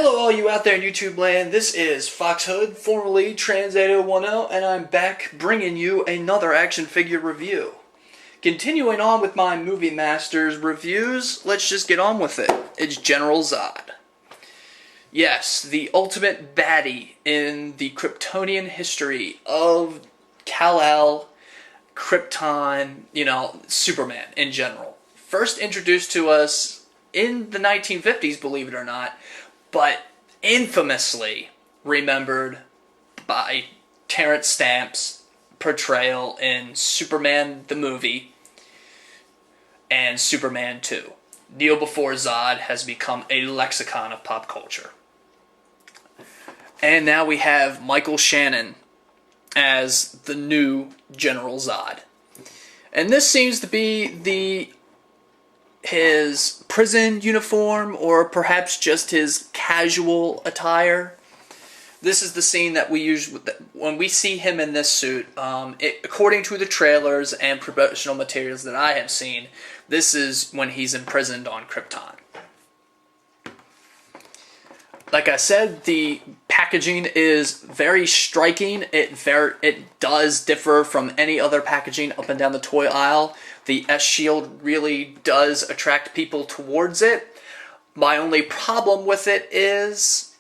Hello all you out there in YouTube land, this is Foxhood, formerly Trans8010, and I'm back bringing you another action figure review. Continuing on with my Movie Masters reviews, let's just get on with it. It's General ZOD. Yes, the ultimate baddie in the Kryptonian history of Kal-El, Krypton, Superman in general. First introduced to us in the 1950s, believe it or not, but infamously remembered by Terrence Stamp's portrayal in Superman the movie and Superman 2. Kneel Before Zod has become a lexicon of pop culture. And now we have Michael Shannon as the new General Zod. And this seems to be his prison uniform, or perhaps just his casual attire. This is the scene that we use when we see him in this suit. According to the trailers and promotional materials that I have seen, this is when he's imprisoned on Krypton. Like I said, the packaging is very striking. It does differ from any other packaging up and down the toy aisle. The S-Shield really does attract people towards it. My only problem with it is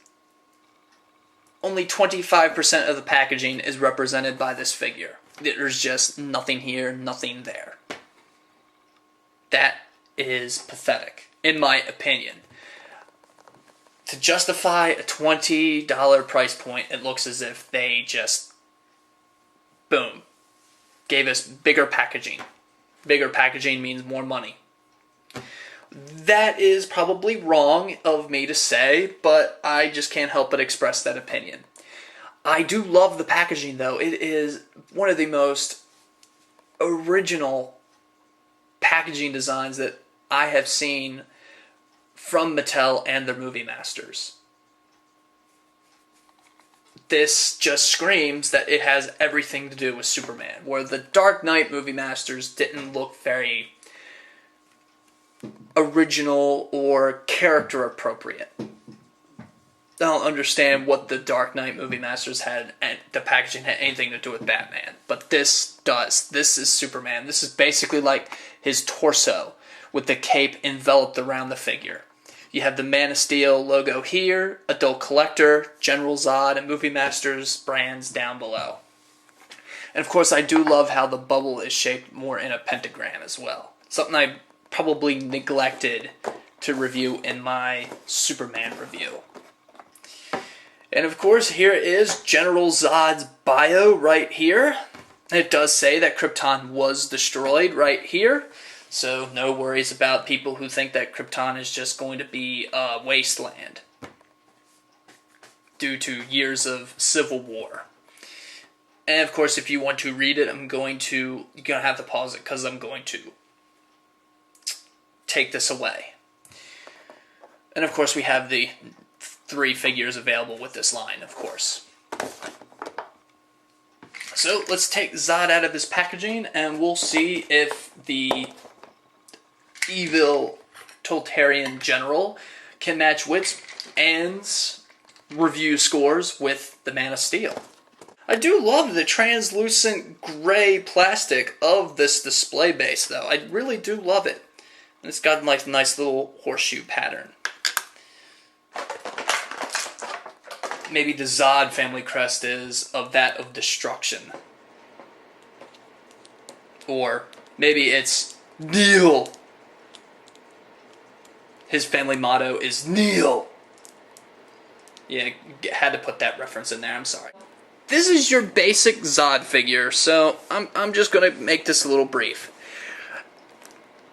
only 25% of the packaging is represented by this figure. There's just nothing here, nothing there. That is pathetic, in my opinion. To justify a $20 price point, it looks as if they just, boom, gave us bigger packaging. Bigger packaging means more money. That is probably wrong of me to say, but I just can't help but express that opinion. I do love the packaging, though. It is one of the most original packaging designs that I have seen from Mattel and their Movie Masters. This just screams that it has everything to do with Superman, where the Dark Knight Movie Masters didn't look very original or character appropriate. I don't understand what the Dark Knight Movie Masters had, and the packaging had anything to do with Batman. But this does. This is Superman. This is basically like his torso with the cape enveloped around the figure. You have the Man of Steel logo here, Adult Collector, General Zod, and Movie Masters brands down below. And of course, I do love how the bubble is shaped more in a pentagram as well. Something I probably neglected to review in my Superman review. And of course, here is General Zod's bio right here. It does say that Krypton was destroyed right here. So no worries about people who think that Krypton is just going to be a wasteland due to years of civil war. And of course, if you want to read it, you're going to have to pause it because I'm going to take this away. And of course, we have the 3 figures available with this line, of course. So let's take Zod out of his packaging, and we'll see if the evil totalitarian general can match wits and review scores with the Man of Steel. I do love the translucent gray plastic of this display base, though. I really do love it. And it's got like a nice little horseshoe pattern. Maybe the Zod family crest is of that of destruction. Or maybe it's Kneel. His family motto is Kneel. Yeah, had to put that reference in there, I'm sorry. This is your basic Zod figure, so I'm just going to make this a little brief.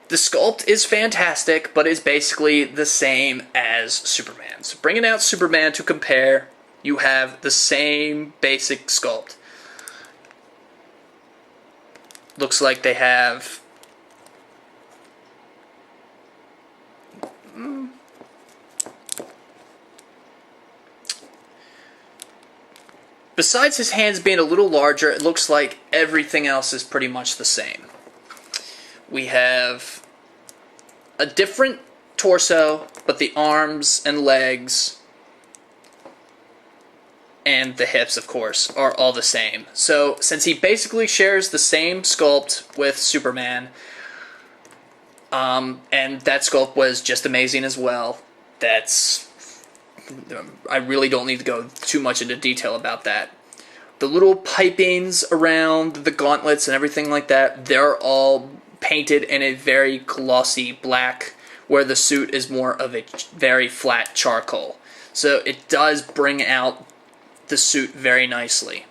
The sculpt is fantastic, but it's basically the same as Superman. So bringing out Superman to compare, you have the same basic sculpt. Looks like they have besides his hands being a little larger, it looks like everything else is pretty much the same. We have a different torso, but the arms and legs and the hips, of course, are all the same. So since he basically shares the same sculpt with Superman, and that sculpt was just amazing as well, I really don't need to go too much into detail about that. The little pipings around the gauntlets and everything like that, they're all painted in a very glossy black, where the suit is more of a very flat charcoal. So it does bring out the suit very nicely.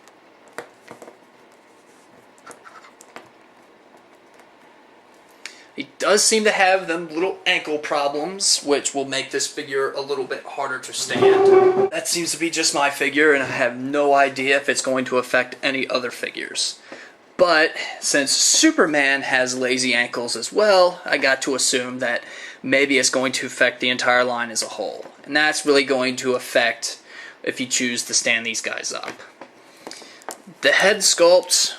He does seem to have them little ankle problems, which will make this figure a little bit harder to stand. That seems to be just my figure, and I have no idea if it's going to affect any other figures. But since Superman has lazy ankles as well, I got to assume that maybe it's going to affect the entire line as a whole. And that's really going to affect if you choose to stand these guys up. The head sculpt,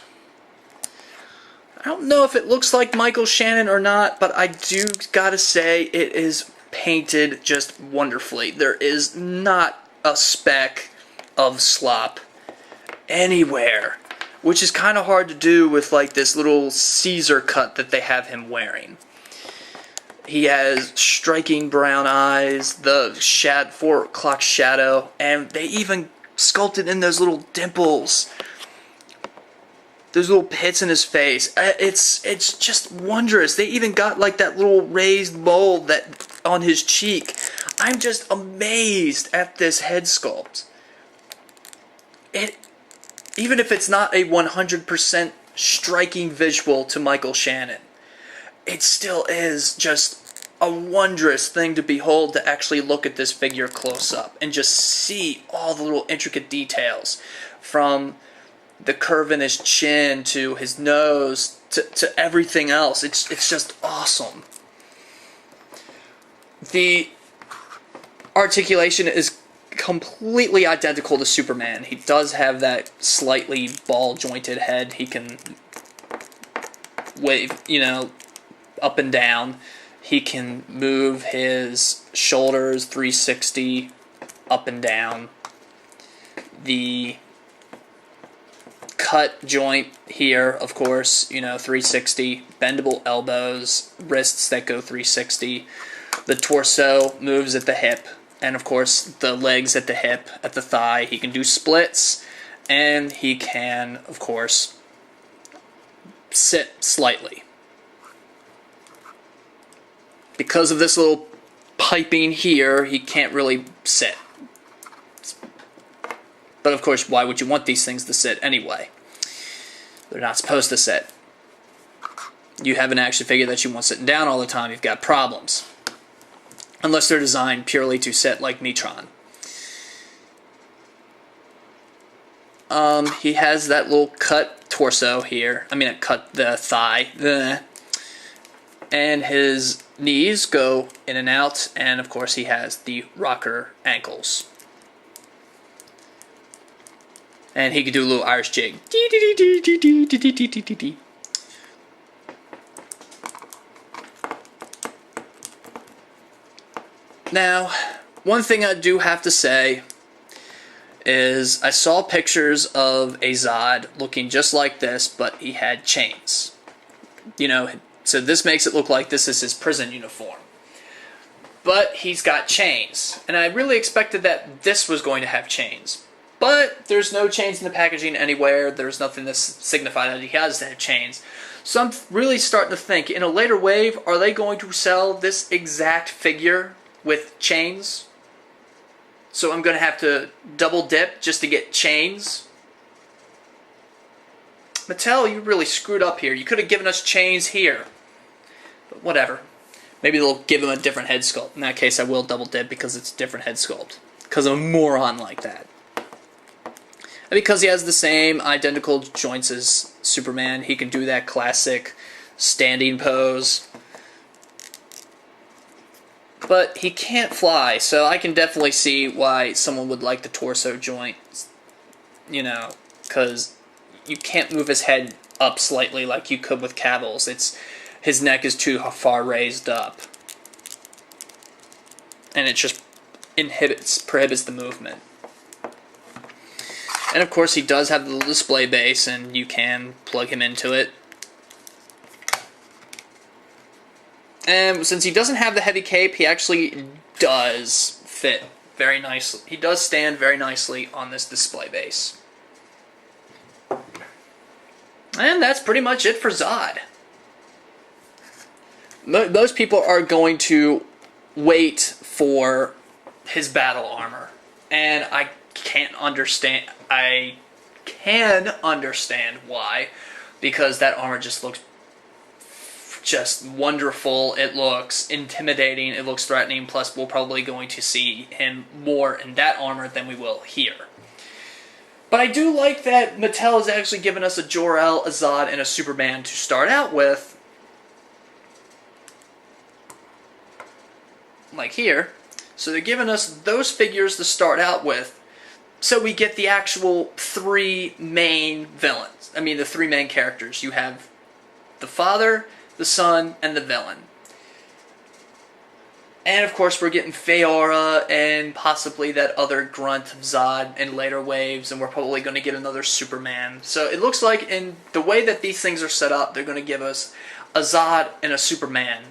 I don't know if it looks like Michael Shannon or not, but I do gotta say it is painted just wonderfully. There is not a speck of slop anywhere, which is kind of hard to do with like this little Caesar cut that they have him wearing. He has striking brown eyes, the 4 o'clock shadow, and they even sculpted in those little dimples, those little pits in his face. It's just wondrous. They even got like that little raised mole that on his cheek. I'm just amazed at this head sculpt. Even if it's not a 100% striking visual to Michael Shannon, it still is just a wondrous thing to behold, to actually look at this figure close up and just see all the little intricate details, from the curve in his chin to his nose to everything else. It's just awesome. The articulation is completely identical to Superman. He does have that slightly ball-jointed head. He can wave, up and down. He can move his shoulders 360 up and down. The cut joint here, of course, 360. Bendable elbows, wrists that go 360. The torso moves at the hip. And of course, the legs at the hip, at the thigh. He can do splits, and he can, of course, sit slightly. Because of this little piping here, he can't really sit. But of course, why would you want these things to sit anyway? They're not supposed to sit. You have an action figure that you want sitting down all the time, you've got problems. Unless they're designed purely to sit like Metron. He has that little cut torso here. Cut the thigh. And his knees go in and out. And of course he has the rocker ankles. And he can do a little Irish jig. Now, one thing I do have to say is I saw pictures of a ZOD looking just like this, but he had chains. So this makes it look like this is his prison uniform. But he's got chains. And I really expected that this was going to have chains. But there's no chains in the packaging anywhere. There's nothing to signify that he has to have chains. So I'm really starting to think, in a later wave, are they going to sell this exact figure with chains? So I'm going to have to double dip just to get chains? Mattel, you really screwed up here. You could have given us chains here. But whatever. Maybe they'll give him a different head sculpt. In that case, I will double dip because it's a different head sculpt. Because I'm a moron like that. And because he has the same identical joints as Superman, he can do that classic standing pose. But he can't fly, so I can definitely see why someone would like the torso joint. Because you can't move his head up slightly like you could with Cavill's. His neck is too far raised up. And it just prohibits the movement. And of course he does have the little display base, and you can plug him into it. And since he doesn't have the heavy cape, he actually does fit very nicely. He does stand very nicely on this display base. And that's pretty much it for ZOD. Most people are going to wait for his battle armor. And I can't understand. I can understand why. Because that armor just looks just wonderful. It looks intimidating. It looks threatening. Plus, we're probably going to see him more in that armor than we will here. But I do like that Mattel has actually given us a Jor-el, a ZOD, and a Superman to start out with. Like here. So they're giving us those figures to start out with. So we get the actual three main villains. I mean, the three main characters. You have the father, the son, and the villain. And of course we're getting Feora and possibly that other grunt of ZOD in later waves, and we're probably going to get another Superman. So it looks like in the way that these things are set up, they're going to give us a ZOD and a Superman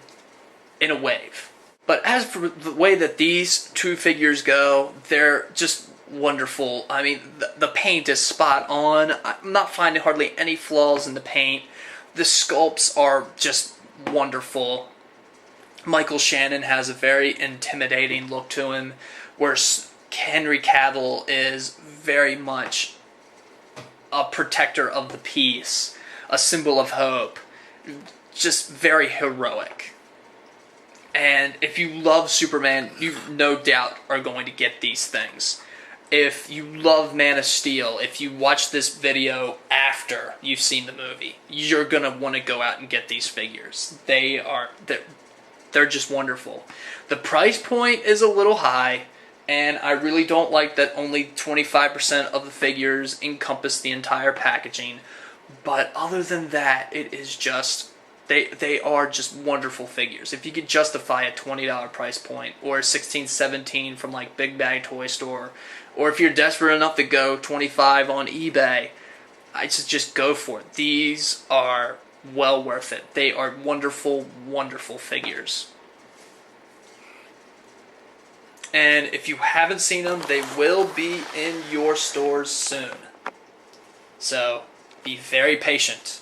in a wave. But as for the way that these two figures go, they're just wonderful. I mean, the paint is spot on. I'm not finding hardly any flaws in the paint. The sculpts are just wonderful. Michael Shannon has a very intimidating look to him, whereas Henry Cavill is very much a protector of the peace, a symbol of hope, just very heroic. And if you love Superman, you no doubt are going to get these things. If you love Man of Steel, if you watch this video after you've seen the movie, you're going to want to go out and get these figures. They're just wonderful. The price point is a little high, and I really don't like that only 25% of the figures encompass the entire packaging. But other than that, it is just, they are just wonderful figures. If you could justify a $20 price point, or $16, $17 from like Big Bag Toy Store, or if you're desperate enough to go $25 on eBay, I just go for it. These are well worth it. They are wonderful, wonderful figures. And if you haven't seen them, they will be in your stores soon. So, be very patient.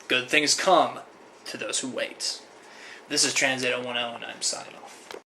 Good things come to those who wait. This is Transit 010, and I'm signing off.